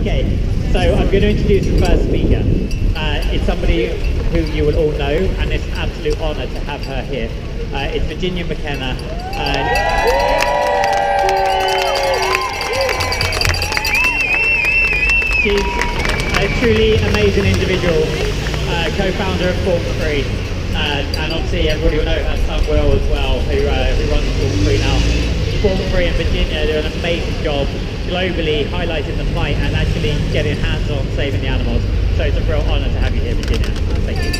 Okay, so I'm going to introduce the first speaker. It's somebody who you will all know, and it's an absolute honour to have her here. It's Virginia McKenna. She's a truly amazing individual, co-founder of Form Free, and obviously everybody will know her son Will as well, who runs Form Free now. Form Free and Virginia do an amazing job globally highlighting the fight and actually getting hands on saving the animals. So it's a real honour to have you here, Virginia. Thank you.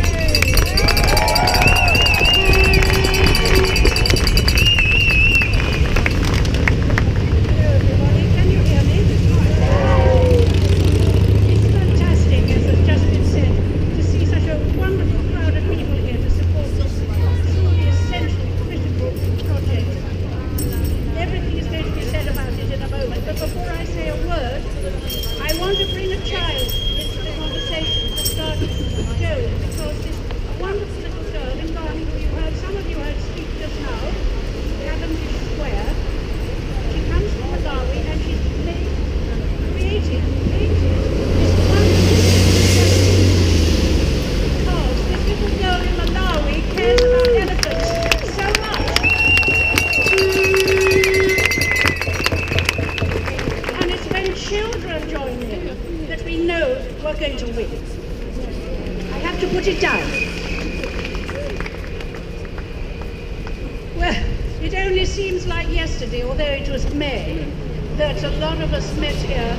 Although it was May, that a lot of us met here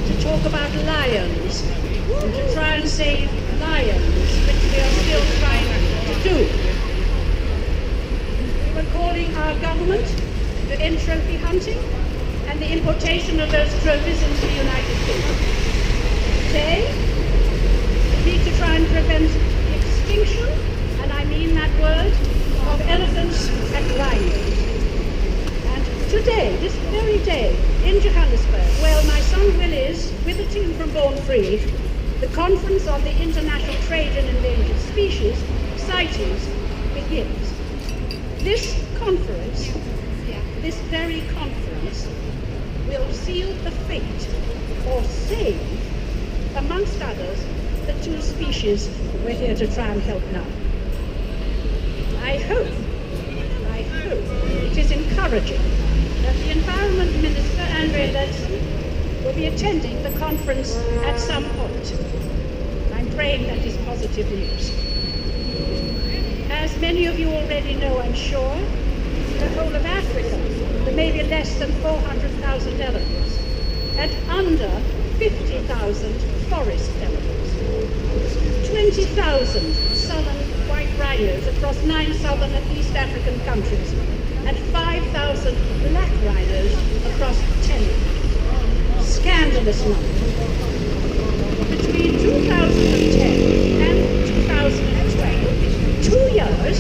to talk about lions, and to try and save lions, which we are still trying to do. We were calling our government to end trophy hunting and the importation of those trophies into the United Kingdom. Today, we need to try and prevent the extinction, and I mean that word, of elephants and rhinos. Today, this very day, in Johannesburg, where my son Will is, with a team from Born Free, the Conference on the International Trade in Endangered Species, CITES, begins. This conference, this very conference, will seal the fate, or save, amongst others, the two species we're here to try and help now. I hope it is encouraging that the Environment Minister, Andrea Leadsom, will be attending the conference at some point. I'm praying that is positive news. As many of you already know, I'm sure, the whole of Africa, there may be less than 400,000 elephants, and under 50,000 forest elephants. 20,000 southern white rhinos across 9 southern and East African countries, and 5,000 black rhinos across 10. Scandalous number. Between 2010 and 2012, 2 years,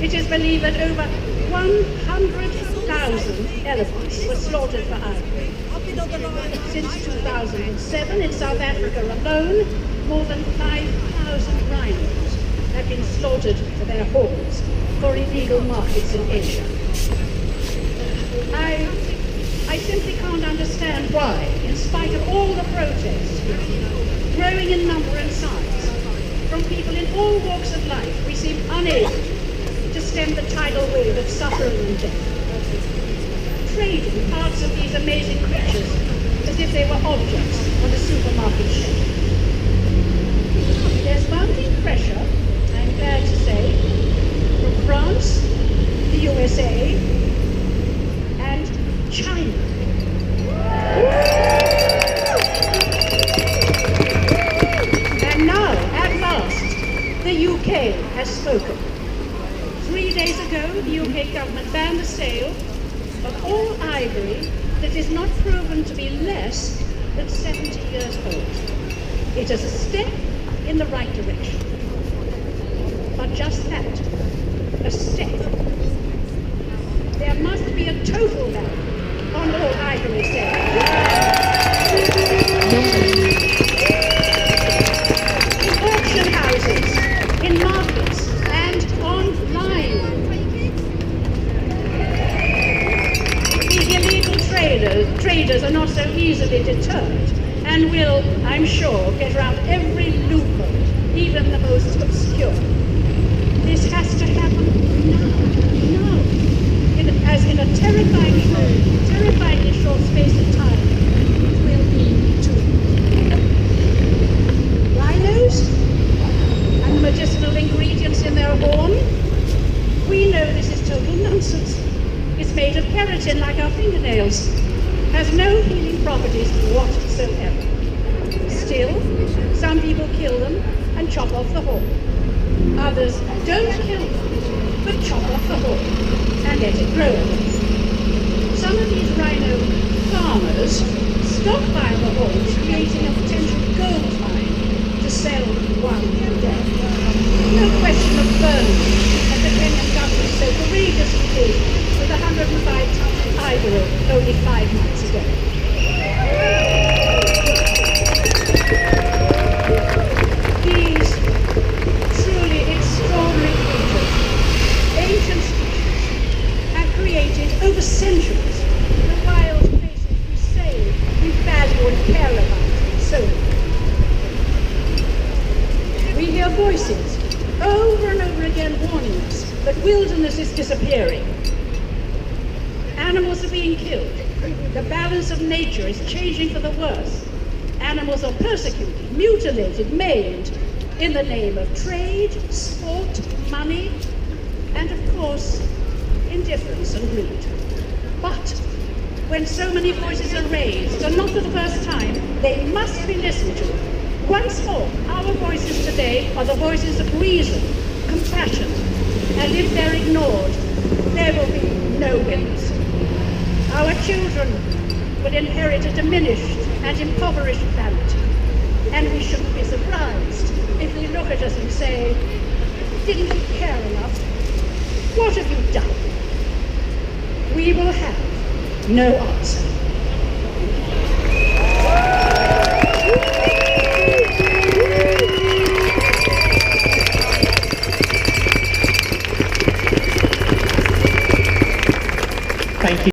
it is believed that over 100,000 elephants were slaughtered for ivory. Since 2007, in South Africa alone, more than 5,000 rhinos have been slaughtered for their horns for illegal markets in Asia. I simply can't understand why, in spite of all the protests, growing in number and size, from people in all walks of life, we seem unable to stem the tidal wave of suffering and death. Trading parts of these amazing creatures as if they were objects on a supermarket shelf. There's mounting pressure, I'm glad to say, from France, the USA, and China. And now, at last, the UK has spoken. 3 days ago, the UK government banned the sale of all ivory that is not proven to be less than 70 years old. It is a step in the right direction. But just that, a step. There must be a total ban on all ivory sales. In auction houses, in markets, and online. The illegal traders are not so easily deterred, and will, I'm sure, get around every loophole, even the most obscure. This has to happen now. As in a terrifyingly short space of time, it will be too. Rhinos and the medicinal ingredients in their horn, we know this is total nonsense. It's made of keratin like our fingernails, has no healing properties whatsoever. Still, some people kill them and chop off the horn. Others don't kill them, but chop off the horn and let it grow again. Some of these rhino farmers stockpile the horns, creating a potential gold mine to sell one day. No question of burning, as the Kenyan government so courageously did with 105-ton ivory only 5 months ago. These truly extraordinary creatures, ancient species, have created over centuries the wild places we say we value and care about so much. We hear voices over and over again warning us that wilderness is disappearing. Animals are being killed. The balance of nature is changing for the worse. Animals are persecuted, mutilated, maimed in the name of trade, sport, money, and of course, indifference and greed. But when so many voices are raised, and not for the first time, they must be listened to. Once more, our voices today are the voices of reason, compassion, and if they're ignored, there will be no winners. Our children will inherit a diminished and impoverished planet, and we shouldn't be surprised if they look at us and say, didn't you care enough? What have you done? We will have no answer.